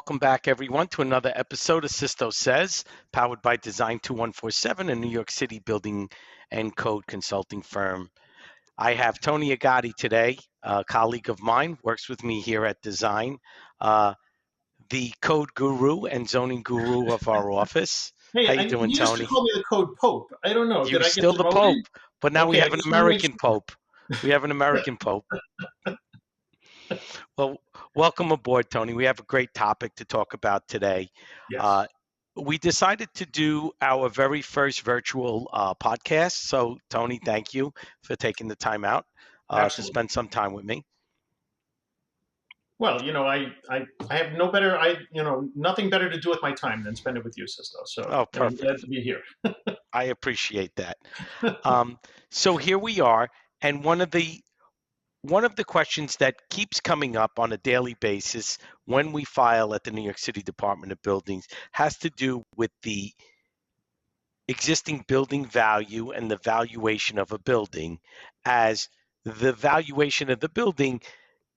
welcome back, everyone, to another episode of Sisto Says, powered by Design 2147, a New York City building and code consulting firm. I have Tony Agati today, a colleague of mine, works with me here at Design, the code guru and zoning guru of our office. Hey, How you doing, you used to Tony? call me the code Pope. I don't know. You Did I get still the demoted? Pope, but now we Okay, I have an just want to make American sure. Pope. We have an American Pope. Well, welcome aboard, Tony. We have a great topic to talk about today. Uh, Yes. we decided to do our very first virtual podcast. So, Tony, thank you for taking the time out to Absolutely. spend some time with me. Well, I have no better nothing better to do with my time than spend it with you, Sisto. So Oh, I'm glad perfect. to be here. I appreciate that. So here we are, and one of the questions that keeps coming up on a daily basis when we file at the New York City Department of Buildings has to do with the existing building value and the valuation of a building, as the valuation of the building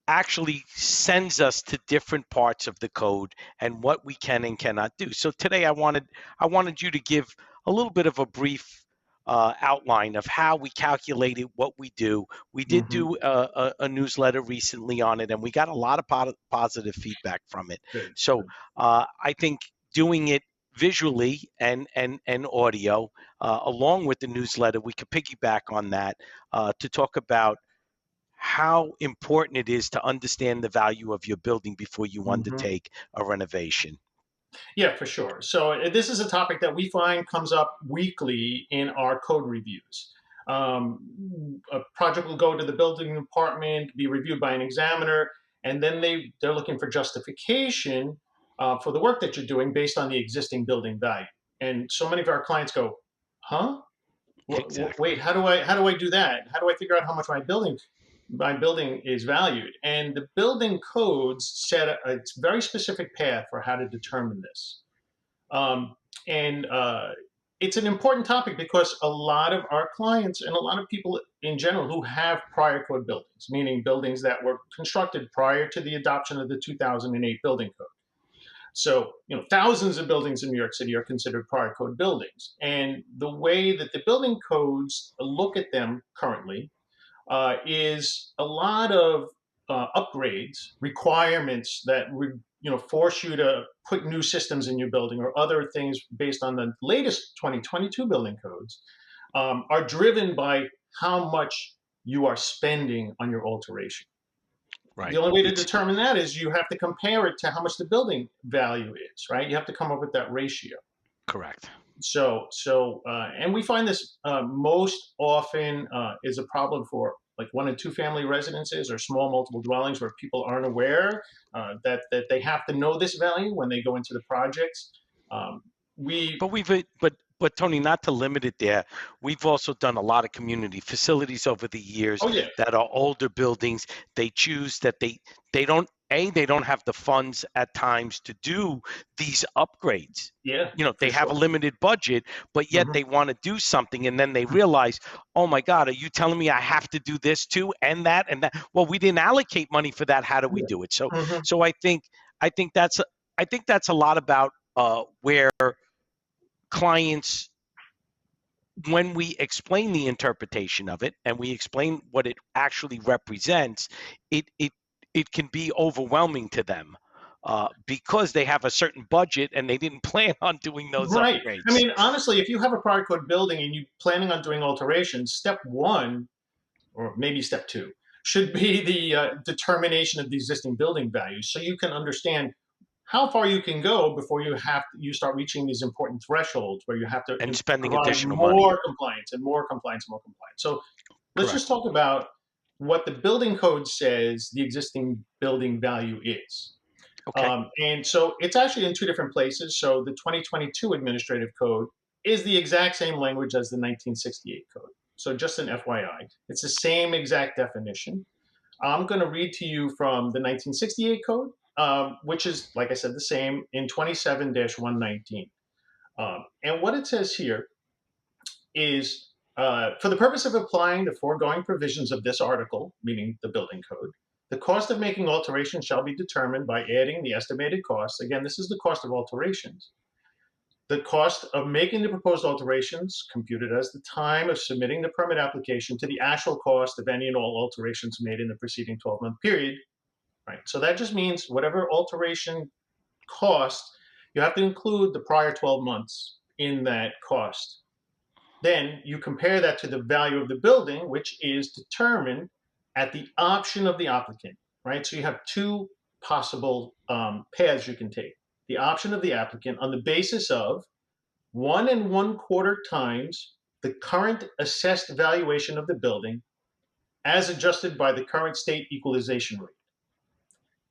actually sends us to different parts of the code and what we can and cannot do. So today I wanted you to give a little bit of a brief outline of how we calculated what we do. We did Hmm. do a newsletter recently on it, and we got a lot of positive feedback from it. Good. So Good. I think doing it visually and audio along with the newsletter, we could piggyback on that to talk about how important it is to understand the value of your building before you Hmm. undertake a renovation. Yeah, for sure. So this is a topic that we find comes up weekly in our code reviews. A project will go to the building department, be reviewed by an examiner, and then they're looking for justification for the work that you're doing based on the existing building value. And so many of our clients go, "Huh? Exactly. Wait, how do I do that? How do I figure out how much my building is valued?" And the building codes set a very specific path for how to determine this. Um, and It's an important topic because a lot of our clients and a lot of people in general who have prior code buildings, meaning buildings that were constructed prior to the adoption of the 2008 building code. So, thousands of buildings in New York City are considered prior code buildings. And the way that the building codes look at them currently is a lot of upgrades, requirements that would force you to put new systems in your building or other things based on the latest 2022 building codes are driven by how much you are spending on your alteration. The Right. only way to It's determine that is you have to compare it to how much the building value is, right? You have to come up with that ratio. correct. And we find this most often is a problem for like one and two family residences or small multiple dwellings where people aren't aware that they have to know this value when they go into the projects. Um, we, But but Tony, not to limit it there, we've also done a lot of community facilities over the years oh yeah, that are older buildings. They choose that they don't have the funds at times to do these upgrades. yeah, They for have a sure. limited budget, but yet Hmm. they want to do something, and then they realize, oh my God, are you telling me I have to do this too and that and that? Well, we didn't allocate money for that. How do we Yeah. do it? So Hmm. so I think that's a lot about where clients, when we explain the interpretation of it and we explain what it actually represents, it can be overwhelming to them because they have a certain budget and they didn't plan on doing those Right. I upgrades. mean, honestly, if you have a prior code building and you're planning on doing alterations, step one or maybe step two, should be the determination of the existing building values, so you can understand how far you can go before you start reaching these important thresholds where you have to And spending provide additional money. more compliance and more compliance and more compliance. So let's just Correct. talk about what the building code says the existing building value is. Okay. And so it's actually in two different places. So the 2022 administrative code is the exact same language as the 1968 code. So just an FYI, it's the same exact definition. I'm going to read to you from the 1968 code, which is, like I said, the same in 27-119. And what it says here is for the purpose of applying the foregoing provisions of this article, meaning the building code, The cost of making alterations shall be determined by adding the estimated costs. Again, this is the cost of alterations. The cost of making the proposed alterations computed as the time of submitting the permit application to the actual cost of any and all alterations made in the preceding 12-month period. Right. So that just means whatever alteration cost, you have to include the prior 12 months in that cost. Then you compare that to the value of the building, which is determined at the option of the applicant, right? So you have two possible paths you can take. The option of the applicant on the basis of 1.25 times the current assessed valuation of the building as adjusted by the current state equalization rate.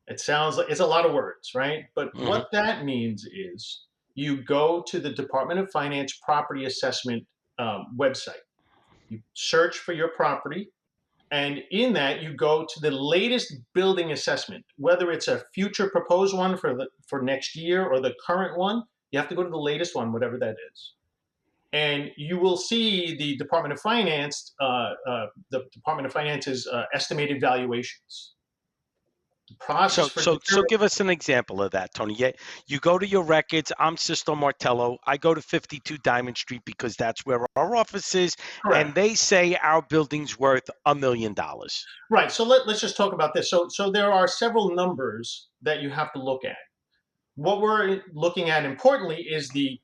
It sounds like it's a lot of words, right? But Hmm. what that means is you go to the Department of Finance property assessment website. You search for your property, and in that you go to the latest building assessment, whether it's a future proposed one for next year or the current one. You have to go to the latest one, whatever that is, and you will see the Department of Finance, Finance's estimated valuations. The process So, for so determining. give us an example of that, Tony. Yeah, you go to your records. I'm Sisto Martello. I go to 52 Diamond Street because that's where our office is, and Correct. they say our building's worth $1 million. Right. So let's just talk about this. So there are several numbers that you have to look at. What we're looking at importantly is the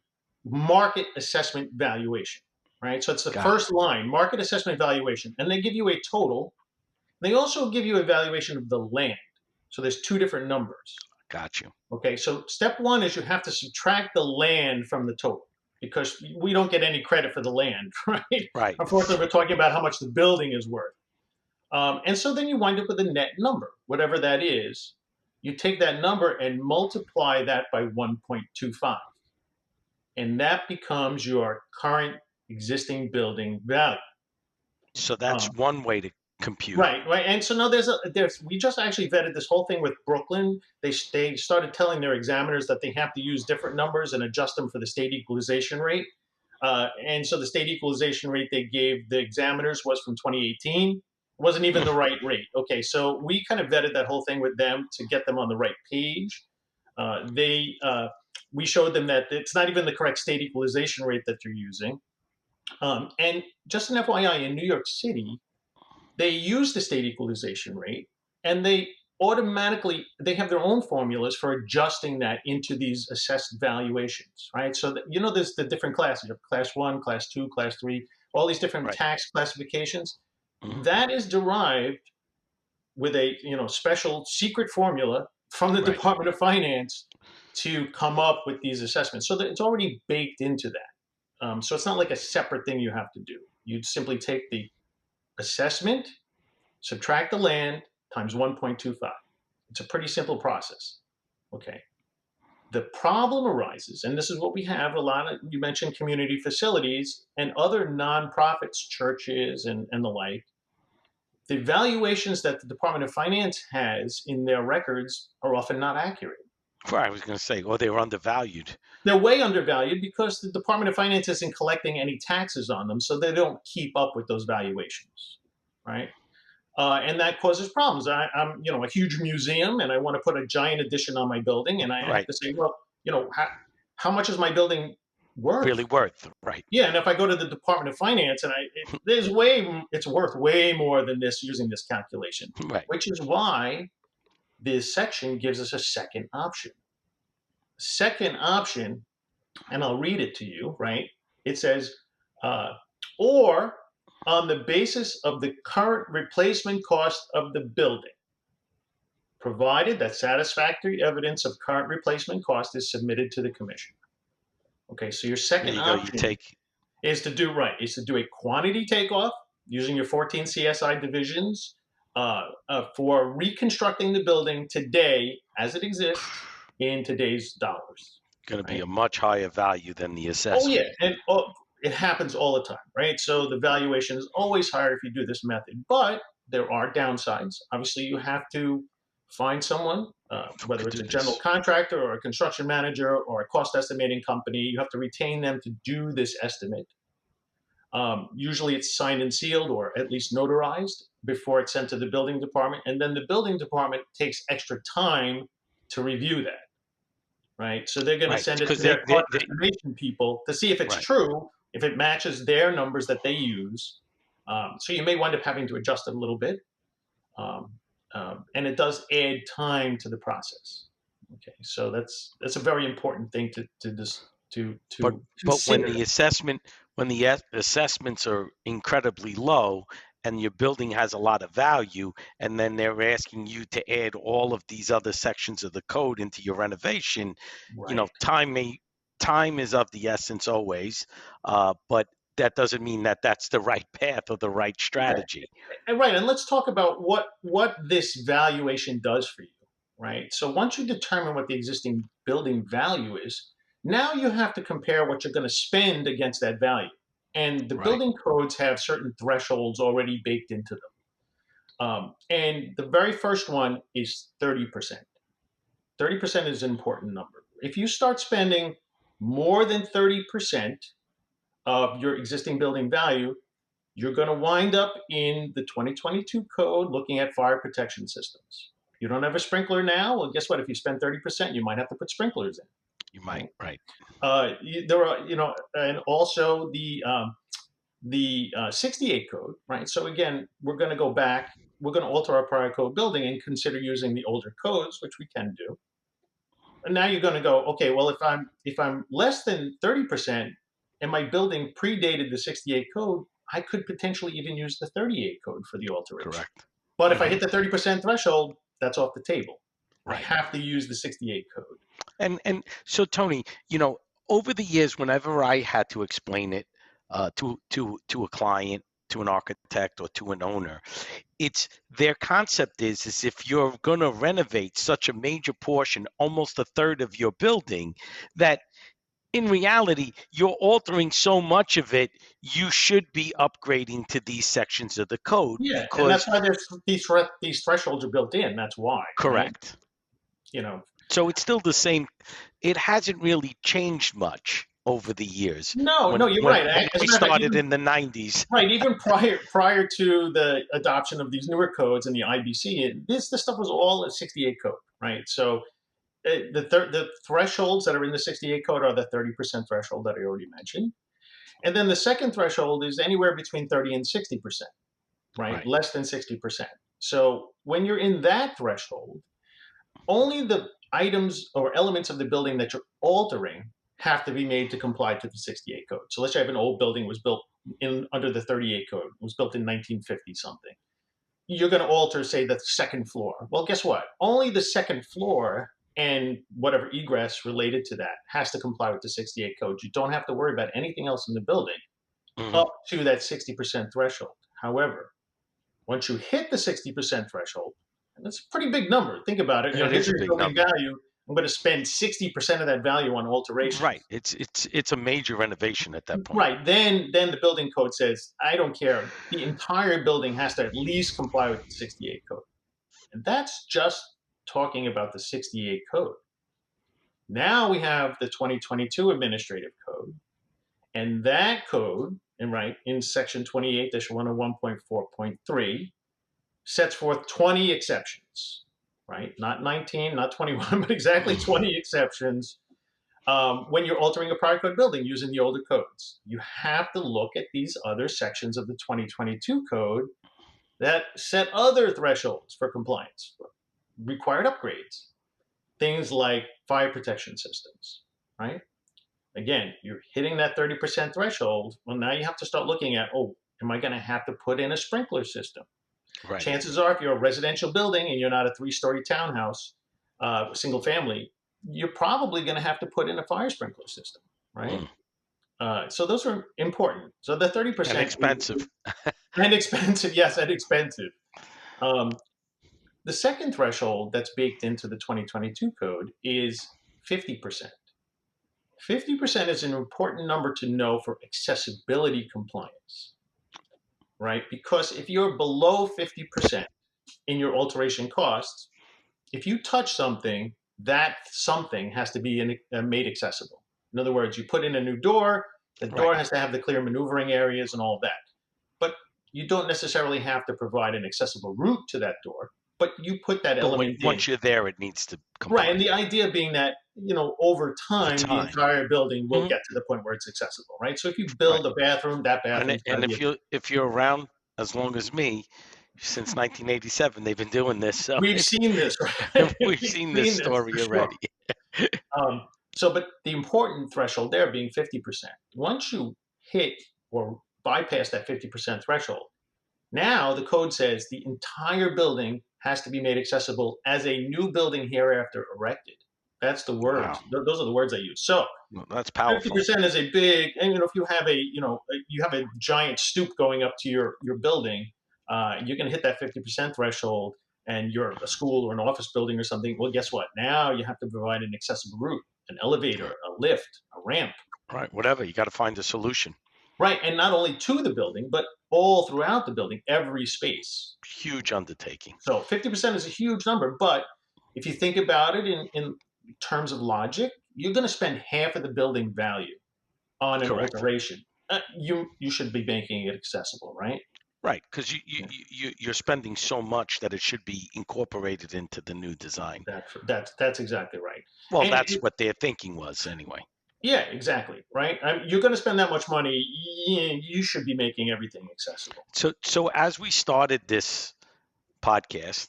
market assessment valuation, right? So it's the Got it. first line, market assessment valuation, and they give you a total. They also give you a valuation of the land. So there's two different numbers. Got you. Okay. So step one is you have to subtract the land from the total because we don't get any credit for the land, right? Right. Unfortunately, we're talking about how much the building is worth. And so then you wind up with a net number, whatever that is. You take that number and multiply that by 1.25. And that becomes your current existing building value. So that's Um, one way to compute it. right. And so now we just actually vetted this whole thing with Brooklyn. They started telling their examiners that they have to use different numbers and adjust them for the state equalization rate. And so the state equalization rate they gave the examiners was from 2018. It wasn't even the right rate. Okay, so we kind of vetted that whole thing with them to get them on the right page. We showed them that it's not even the correct state equalization rate that you're using. And just an FYI, in New York City, they use the state equalization rate, and they have their own formulas for adjusting that into these assessed valuations, right? So that, there's the different classes. You have class one, class two, class three, all these different Right. tax classifications. Hmm. That is derived with a special secret formula from the Right. Department of Finance to come up with these assessments. So that it's already baked into that. So it's not like a separate thing you have to do. You simply take the assessment, subtract the land times 1.25. It's a pretty simple process. Okay. The problem arises, and this is what we have a lot of, you mentioned community facilities and other nonprofits, churches, and the like. The valuations that the Department of Finance has in their records are often not accurate. Right. I was going to say, oh, they were undervalued. They're way undervalued because the Department of Finance isn't collecting any taxes on them, so they don't keep up with those valuations, right? And that causes problems. I'm a huge museum, and I want to put a giant addition on my building, and I have Right. to say, well, how much is my building worth? Really worth. Right. Yeah, and if I go to the Department of Finance, and it's worth way more than this using this calculation, Right. which is why this section gives us a second option. Second option, and I'll read it to you, right? It says, or on the basis of the current replacement cost of the building, provided that satisfactory evidence of current replacement cost is submitted to the commission. Okay, so your There second you go. You option take. is to do a quantity takeoff using your 14 CSI divisions for reconstructing the building today as it exists in today's dollars. Going to be Right? a much higher value than the Oh yeah, assessment. and it happens all the time, right? So the valuation is always higher if you do this method, but there are downsides. Obviously, you have to find someone, Who whether could it's do a general this? contractor or a construction manager or a cost estimating company. You have to retain them to do this estimate. Usually, it's signed and sealed or at least notarized. before it's sent to the building department, and then the building department takes extra time to review that, right? So they're going to Right, send it because to their cost they estimation people to see if it's right. true, if it matches their numbers that they use. So you may wind up having to adjust it a little bit, um, and it does add time to the process. Okay, so that's a very important thing But to but when consider. the assessments are incredibly low and your building has a lot of value, and then they're asking you to add all of these other sections of the code into your renovation, Right. time is of the essence always, but that doesn't mean that that's the right path or the right Yeah. strategy. And right, and let's talk about what this valuation does for you, right? So once you determine what the existing building value is, now you have to compare what you're going to spend against that value. And the Right, building codes have certain thresholds already baked into them. And the very first one is 30%. 30% is an important number. If you start spending more than 30% of your existing building value, you're going to wind up in the 2022 code looking at fire protection systems. You don't have a sprinkler now? Well, guess what? If you spend 30%, you might have to put sprinklers you in, might, right? right. There are, and also the 68 code, right? So again, we're going to go back. We're going to alter our prior code building and consider using the older codes, which we can do. And now you're going to go, okay, well, if I'm less than 30% and my building predated the 68 code, I could potentially even use the 38 code for the alteration. Correct. But if I Hmm. hit the 30% threshold, that's off the table. I Right. have to use the 68 code. And so Tony, over the years, whenever I had to explain it to a client, to an architect, or to an owner, it's their concept is if you're going to renovate such a major portion, almost a third of your building, that in reality you're altering so much of it, you should be upgrading to these sections of the code Yeah, and that's because why these thresholds are built in. That's why, right? correct. You know, So it's still the same. It hasn't really changed much over the years. no, When no, you're when right. when As I a matter of fact, started even in the 90s. right, even prior to the adoption of these newer codes and the IBC, this stuff was all a 68 code, right? So the thresholds that are in the 68 code are the 30% threshold that I already mentioned. And then the second threshold is anywhere between 30 and 60%, right? Right. Less than 60%. So when you're in that threshold, only the items or elements of the building that you're altering have to be made to comply to the 68 code. So let's say I have an old building was built in under the 38 code, was built in 1950 something. You're going to alter, say, the second floor. Well, guess what? Only the second floor and whatever egress related to that has to comply with the 68 code. You don't have to worry about anything else in the building Hmm. up to that 60% threshold. However, once you hit the 60% threshold, and that's a pretty big number. Think about it. Yeah, it Here's is a your big building number. value. I'm going to spend 60% of that value on Right. alterations. It's a major renovation at that point. Right. Then the building code says, I don't care. The entire building has to at least comply with the 68 code. And that's just talking about the 68 code. Now we have the 2022 administrative code. And that code, and right in section 28-101.4.3, sets forth 20 exceptions, right? Not 19, not 21, but exactly 20 exceptions when you're altering a prior code building using the older codes. You have to look at these other sections of the 2022 code that set other thresholds for compliance, for required upgrades, things like fire protection systems, right? Again, you're hitting that 30% threshold. Well, now you have to start looking at, oh, am I going to have to put in a sprinkler system? Right. Chances are, if you're a residential building and you're not a three-story townhouse, single family, you're probably going to have to put in a fire sprinkler system, right? Mm. So those are important. So the And 30% expensive. and expensive, yes, and expensive. Um, the second threshold that's baked into the 2022 code is 50%. 50% is an important number to know for accessibility compliance, right? Because if you're below 50% in your alteration costs, if you touch something, that something has to be made accessible. In other words, you put in a new door, the door Right. has to have the clear maneuvering areas and all of that. But you don't necessarily have to provide an accessible route to that door, but you put that But element in. once you're there, it needs to Right, and comply the idea being that, over over time, the time. entire building will Mhm. get to the point where it's accessible, right? So if you Right. build a bathroom, that And bathroom's got to and be. if you're around as long as me, since 1987, they've been doing this, so We've seen this, right? we've We've seen this seen this story for sure. already. But the important threshold there being 50%. Once you hit or bypass that 50% threshold, now the code says the entire building has to be made accessible as a new building hereafter erected. That's the Wow, words. Those are the words I use. So well, that's fifty powerful. percent is a big, and if you have a giant stoop going up to your building, you're going to hit that 50% threshold, and you're a school or an office building or something. Well, guess what? Now you have to provide an accessible route, an elevator, Right, a lift, a ramp, right, whatever. You got to find a solution. right? And not only to the building, but all throughout the building, every space. Huge undertaking. So 50% is a huge number, but if you think about it in terms of logic, you're going to spend half of the building value on an Correct. alteration. You should be making it accessible, right? Right, because Yeah, you're spending so much that it should be incorporated into the new design. that's exactly right. Well, that's And what their thinking was anyway. yeah, exactly right. You're going to spend that much money. You should be making everything accessible. So as we started this podcast,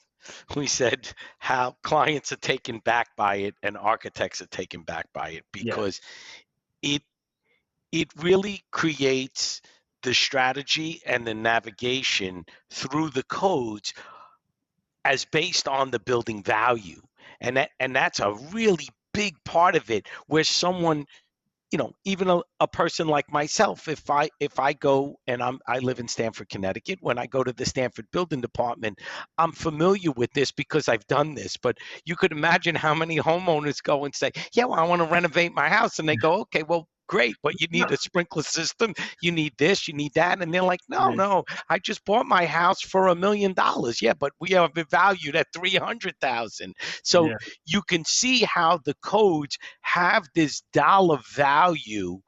we said how clients are taken back by it and architects are taken back by it because Yes. it it really creates the strategy and the navigation through the codes as based on the building value. And that's a really big part of it where someone, even a person like myself, if I go and I live in Stamford, Connecticut, when I go to the Stamford Building Department, I'm familiar with this because I've done this. But you could imagine how many homeowners go and say, "Yeah, well, I want to renovate my house," and they go, "Okay, well." Great, but you need a sprinkler system, you need this, you need that. And they're like, no, Yeah. no, I just bought my house for $1 million. Yeah, but we have it valued at 300,000. So Yeah. you can see how the codes have this dollar value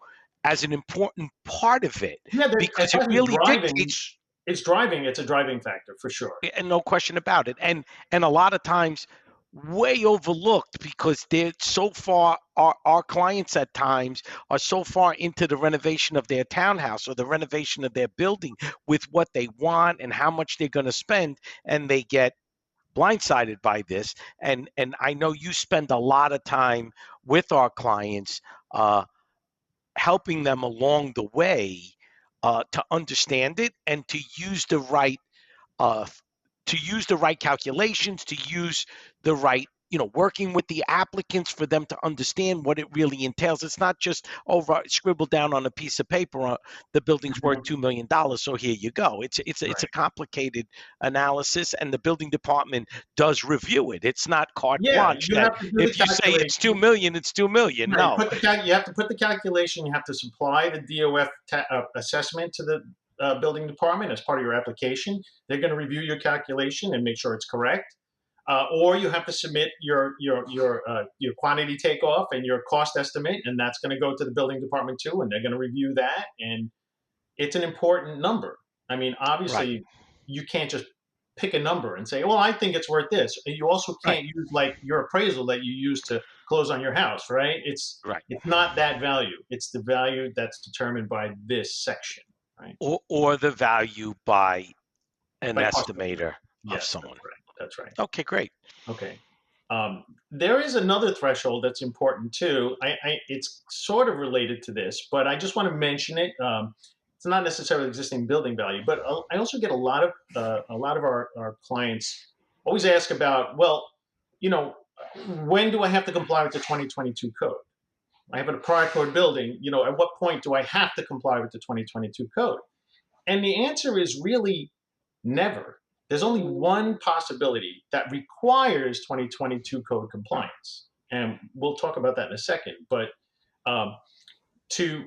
as an important part of it Yeah. As because it far as really driving, dictates, it's driving. It's a driving factor for sure. and no question about it. And a lot of times way overlooked because they're so far, our clients at times are so far into the renovation of their townhouse or the renovation of their building with what they want and how much they're going to spend, and they get blindsided by this. And I know you spend a lot of time with our clients, helping them along the way, to understand it and uh, to use the right calculations, to use the right, working with the applicants for them to understand what it really entails. It's not just over scribble down on a piece of paper, the building's worth Mhm. $2 million, so here you go. It's a Right. complicated analysis, and the building department does review it. It's not carte Yeah. blanche You that have to do the if you say it's 2 calculation. million, it's 2 million. Right. No. You have to put the calculation. You have to supply the DOF assessment to the building department as part of your application. They're going to review your calculation and make sure it's correct. Or you have to submit your quantity takeoff and your cost estimate, and that's going to go to the building department too, and they're going to review that. And it's an important number. I mean, Right. obviously, you can't just pick a number and say, "Well, I think it's worth this." You also Right. can't use like your appraisal that you use to close on your house, right? Right. It's not that value. It's the value that's determined by this section, right? Or the value by an By cost estimate. estimator of Yes, that's someone. right. That's right. Okay, great. Okay. There is another threshold that's important too. It's sort of related to this, but I just want to mention it. It's not necessarily existing building value, but I also get a lot of our clients always ask about, well, you know, when do I have to comply with the 2022 code? I have a prior code building. At what point do I have to comply with the 2022 code? And the answer is really never. There's only one possibility that requires 2022 code compliance, and we'll talk about that in a second. But um, to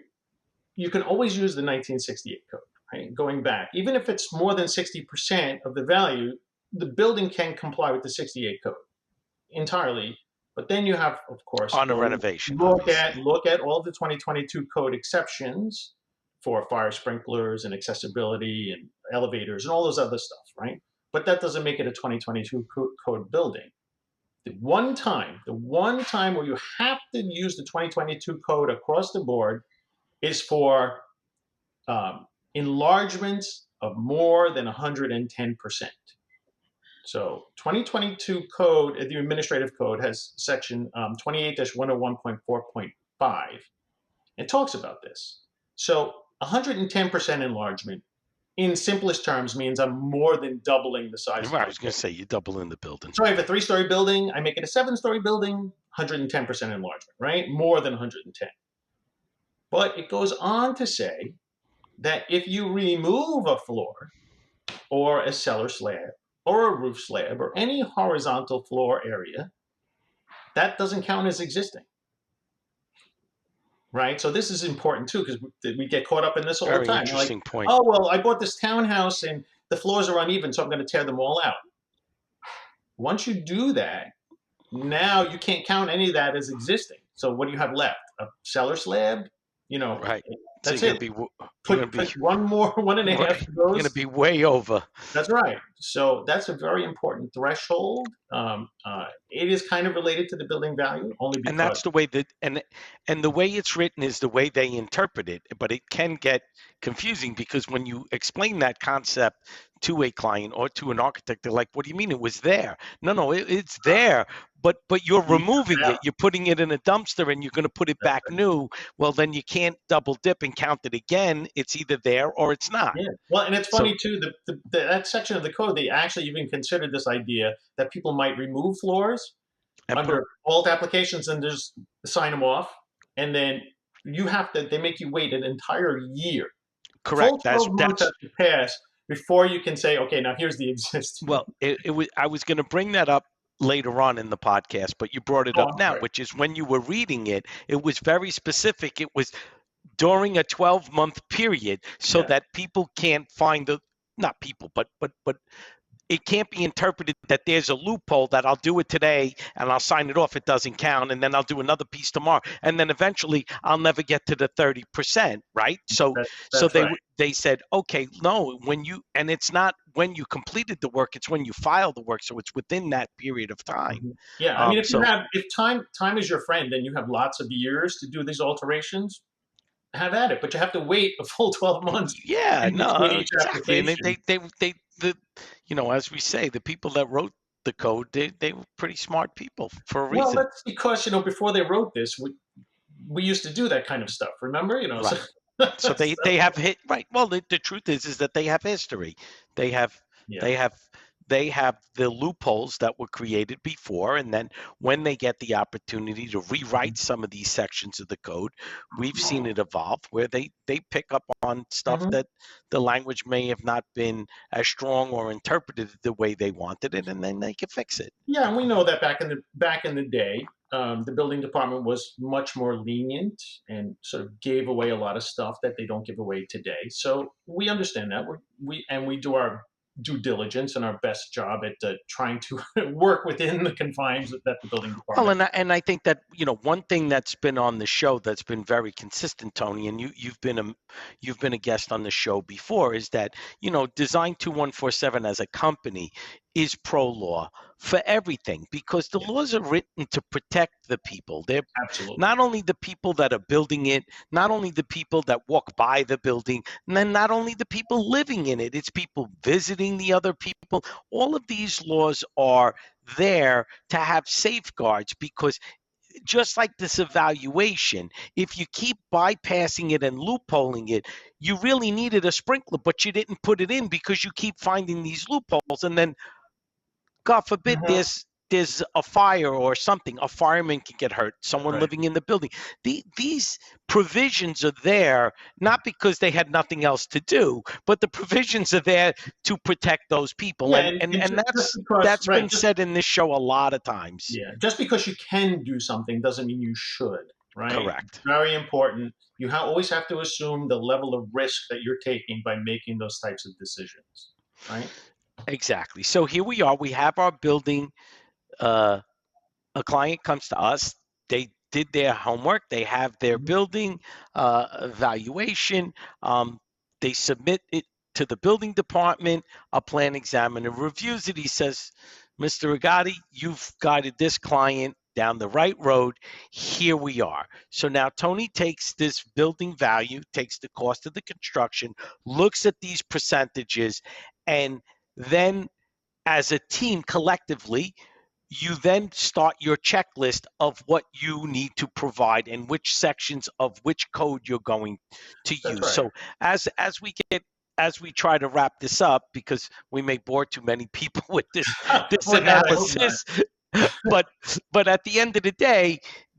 you can always use the 1968 code, right? Going back, even if it's more than 60% of the value, the building can comply with the 68 code entirely. But then you have, of course, On a go renovation, obviously. look at all the 2022 code exceptions for fire sprinklers and accessibility and elevators and all those other stuff, right? But that doesn't make it a 2022 code building. The one time where you have to use the 2022 code across the board is for enlargements of more than 110%. So 2022 code, the administrative code has section 28-101.4.5. It talks about this. So 110% enlargement in simplest terms means I'm more than doubling the size of I my was going to building. say you double in the building. So I have a 3-story building, I make it a 7-story building, 110% enlargement, right? More than 110. But it goes on to say that if you remove a floor or a cellar slab or a roof slab or any horizontal floor area, that doesn't count as existing, right? So this is important too, because we get caught up in this all the Very time. You're like, interesting point. oh, well, I bought this townhouse and the floors are uneven, so I'm going to tear them all out. Once you do that, now you can't count any of that as existing. So what do you have left? A cellar slab? You know, Right. So that's you're it. going to be you're going Put to be one more, one and a half right. of You're going to those. be way over. That's right. So that's a very important threshold. It is kind of related to the building value only And because, that's the way that and the way it's written is the way they interpret it, but it can get confusing because when you explain that concept to a client or to an architect, they're like, what do you mean it was there? No, it's there, but you're removing yeah, it, you're putting it in a dumpster and you're going to put it that's back right. new. Well, then you can't double dip and count it again. It's either there or it's not. Yeah. Well, and it's So funny too, that section of the code, they actually even considered this idea that people might remove floors and put under alt applications and just sign them off. And then they make you wait an entire year. Full correct. 12 months have That's to pass before you can say, okay, now here's the existing. Well, it was. I was going to bring that up later on in the podcast, but you brought it Oh, up I'm now, sorry. which is when you were reading it, it was very specific. It was during a 12-month period, so Yeah. that people can't find the not people, but it can't be interpreted that there's a loophole that I'll do it today and I'll sign it off. It doesn't count, and then I'll do another piece tomorrow, and then eventually I'll never get to the 30%. Right? So, so That's they right. they said, okay, no, when you and it's not when you completed the work; it's when you file the work. So it's within that period of time. Mhm. Yeah, I mean, So if time is your friend and you have lots of years to do these alterations, have at it. But you have to wait a full 12 months yeah, in between no, each exactly, and application. the as we say, the people that wrote the code, they were pretty smart people for a Well, reason. that's because before they wrote this, we used to do that kind of stuff. Remember, so, Right. So they so have hit right. Well, the truth is that they have history. They have yeah. they have they have the loopholes that were created before, and then when they get the opportunity to rewrite some of these sections of the code, we've seen it evolve where they pick up on stuff Mhm. that the language may have not been as strong or interpreted the way they wanted it, and then they can fix it. Yeah, and we know that back in the day, the building department was much more lenient and sort of gave away a lot of stuff that they don't give away today. So we understand that. We do our due diligence and our best job at trying to work within the confines that the building Well, department. and I think that one thing that's been on the show that's been very consistent, Tony, and you've been a guest on the show before, is that Design 2147 as a company is pro law for everything because the Yeah, laws are written to protect the people. They're absolutely. not only the people that are building it, not only the people that walk by the building, and then not only the people living in it. It's people visiting the other people. All of these laws are there to have safeguards because just like this evaluation, if you keep bypassing it and loopholing it, you really needed a sprinkler, but you didn't put it in because you keep finding these loopholes. And then, God forbid, Mhm. there's a fire or something. A fireman can get hurt. Someone Right. living in the building. These provisions are there not because they had nothing else to do, but the provisions are there to protect those people. Yeah, And and, and and and just that's because, that's right, been said in this show a lot of times. yeah, just because you can do something doesn't mean you should, right? Correct. Very important. You always have to assume the level of risk that you're taking by making those types of decisions, right? Exactly. So here we are. We have our building. Uh, a client comes to us. They did their homework. They have their Mhm. building evaluation. They submit it to the building department. A plan examiner reviews it. He says, Mr. Agati, you've guided this client down the right road. Here we are. So now Tony takes this building value, takes the cost of the construction, looks at these percentages, and then as a team collectively, you then start your checklist of what you need to provide and which sections of which code you're going to That's use. right. So as we try to wrap this up, because we may bore too many people with this Boy, God, I hope not. analysis, but at the end of the day,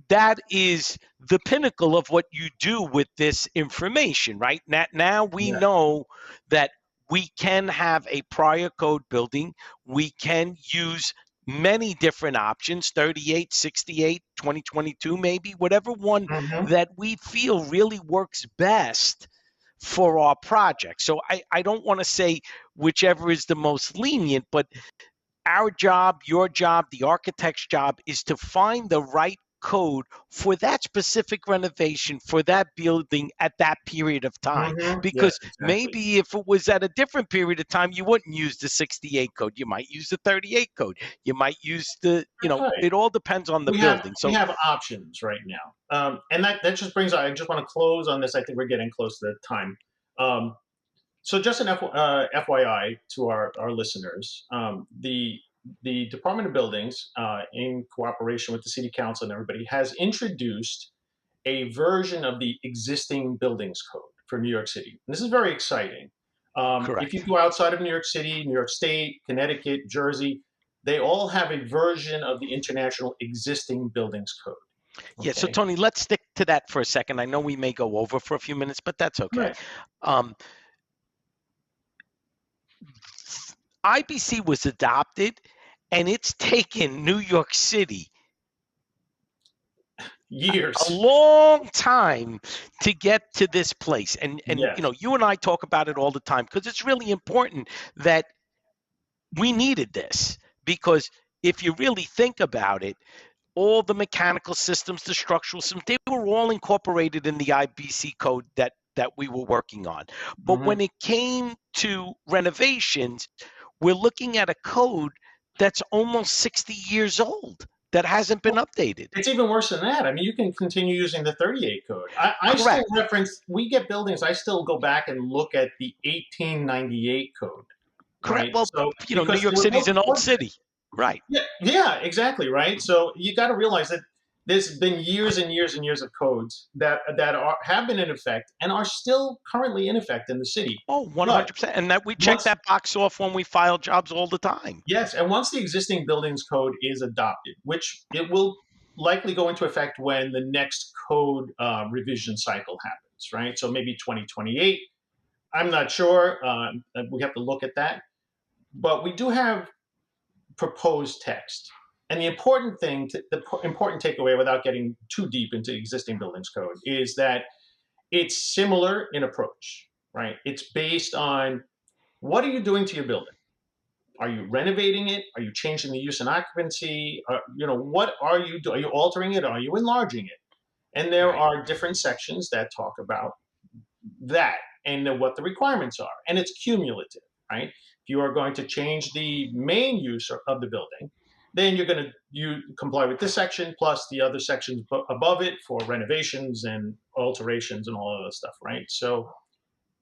that is the pinnacle of what you do with this information, right? Now we Yeah. know that we can have a prior code building. We can use many different options, 38, 68, 2022, maybe, whatever one Hmm. that we feel really works best for our project. So I don't want to say whichever is the most lenient, but our job, your job, the architect's job is to find the right code for that specific renovation for that building at that period of time. Yes, Because exactly. maybe if it was at a different period of time, you wouldn't use the 68 code. You might use the 38 code. You might use That's right. it all depends on the we have building. we So have options right now, and that just brings. I just want to close on this. I think we're getting close to the time. Um, so just an FYI to our listeners, the Department of Buildings, in cooperation with the City Council and everybody, has introduced a version of the existing buildings code for New York City. And this is very exciting. If you correct. go outside of New York City, New York State, Connecticut, Jersey, they all have a version of the international existing buildings code. Yeah, so Okay. Tony, let's stick to that for a second. I know we may go over for a few minutes, but that's okay. Right. Um, IBC was adopted, and it's taken New York City a Years. long time to get to this place. And Yes. you and I talk about it all the time because it's really important that we needed this, because if you really think about it, all the mechanical systems, the structural systems, they were all incorporated in the IBC code that we were working on. But Hmm. when it came to renovations, we're looking at a code that's almost 60 years old that hasn't been Well, updated. it's even worse than that. I mean, you can continue using the 38 code. I still Correct. reference, we get buildings, I still go back and look at the 1898 code, Correct. right? Well, So, New because York there was City's no an old code. city. Right. Yeah, yeah, exactly, right. So you got to realize that there's been years and years and years of codes that have been in effect and are still currently in effect in the city. Oh, But 100%. And that we check once that box off when we file jobs all the time. yes, and once the existing buildings code is adopted, which it will likely go into effect when the next code revision cycle happens, right? So maybe 2028. I'm not sure. We have to look at that. But we do have proposed text. And the important thing, the important takeaway without getting too deep into existing buildings code is that it's similar in approach, right? It's based on what are you doing to your building? Are you renovating it? Are you changing the use and occupancy? What are you doing? Are you altering it? Are you enlarging it? And there Right. are different sections that talk about that and what the requirements are. And it's cumulative, right? If you are going to change the main use of the building, then you comply with this section plus the other sections above it for renovations and alterations and all of that stuff, right? So,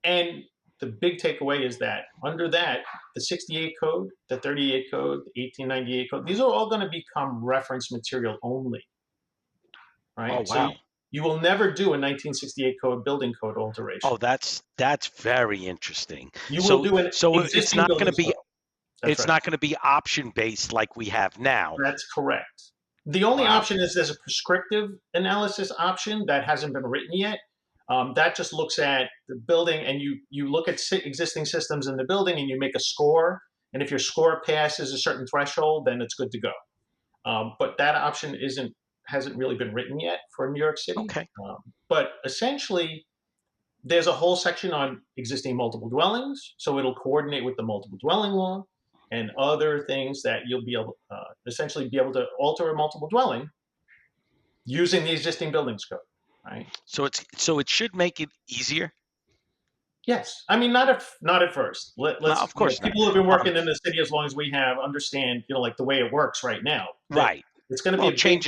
and the big takeaway is that under that, the 68 code, the 38 code, the 1898 code, these are all going to become reference material only, Oh, right? So wow. you will never do a 1968 code building code Oh, alteration. that's very interesting. You will So do an it's existing not going to buildings be code. That's right. option based like we have now. That's correct. The only Wow. option is there's a prescriptive analysis option that hasn't been written yet. That just looks at the building and you look at existing systems in the building and you make a score. And if your score passes a certain threshold, then it's good to go. But that option hasn't really been written yet for New York City. Okay. But essentially, there's a whole section on existing multiple dwellings, so it'll coordinate with the multiple dwelling law and other things that you'll be able essentially be able to alter a multiple dwelling using the existing buildings code, right? So it should make it easier. Yes, I mean not at first. No, of course not. People who have been Um, working in the city as long as we have understand, like the way it works right now. That right. it's going to be Well, a big change.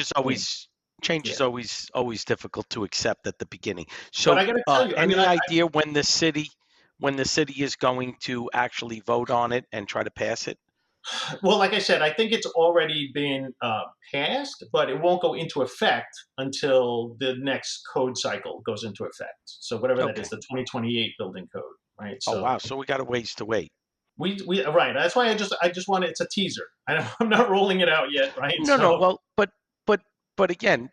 change Yeah, is always difficult to accept at the beginning. but So, I got to tell you, I mean, any idea when the city is going to actually vote on it and try to pass it? well, like I said, I think it's already been passed, but it won't go into effect until the next code cycle goes into effect. So whatever that is, Okay. the 2028 building code, right? Oh So wow. So we got a ways to wait. we right. That's why I just want it's a teaser. I'm not rolling it out yet, right? No, no. So Well, but but again,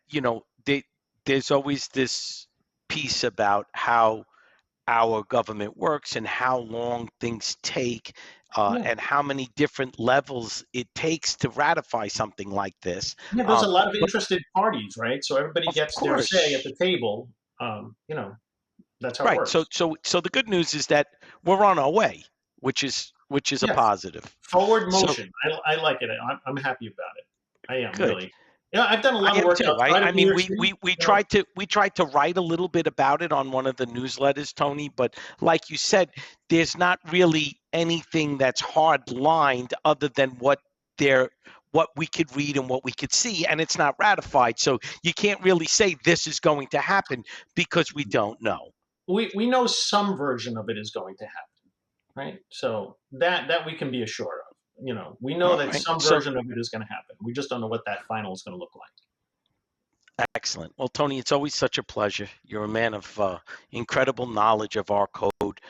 there's always this piece about how our government works and how long things take, yeah, and how many different levels it takes to ratify something like this. yeah. There's a lot of But interested parties, right? So everybody of gets their say at course, the table. That's how it right. works. So the good news is that we're on our way, which is a Yes, positive. forward So motion. I like it. I'm happy about it. I am good. really. Yeah, I've done a I lot of am work too. outside I of New mean, York we City. we we tried to write a little bit about it on one of the newsletters, Tony. But like you said, there's not really anything that's hard lined other than what we could read and what we could see, and it's not ratified. So you can't really say this is going to happen because we don't know. We know some version of it is going to happen, right? So that we can be assured of. We know All that right. some So version of it is going to happen. We just don't know what that final is going to look like. excellent. Well, Tony, it's always such a pleasure. You're a man of incredible knowledge of our code.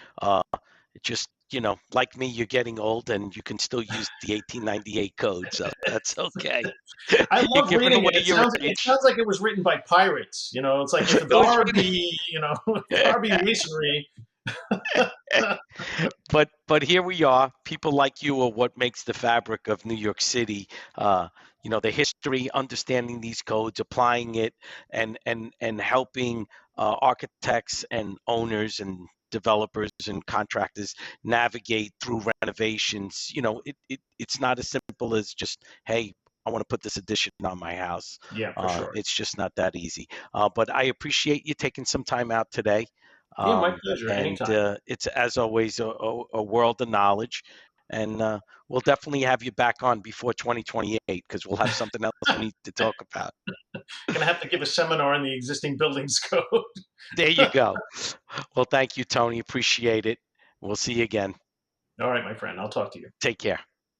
It just, like me, you're getting old and you can still use the 1898 code, so that's okay. I You're love giving reading away it. It your sounds it age. sounds like it was written by pirates. It's like if It was Darby, Darby Masonry. but here we are. People like you are what makes the fabric of New York City. Uh, the history, understanding these codes, applying it, and helping architects and owners and developers and contractors navigate through renovations. It's not as simple as just, hey, I want to put this addition on my house. Yeah, for sure. It's just not that easy. But I appreciate you taking some time out today. Yeah, my Um, pleasure. and Anytime. it's, as always, a world of knowledge. And we'll definitely have you back on before 2028 because we'll have something else we need to talk about. Gonna have to give a seminar on the existing buildings code. There you go. Well, thank you, Tony. Appreciate it. We'll see you again. All right, my friend. I'll talk to you. Take care.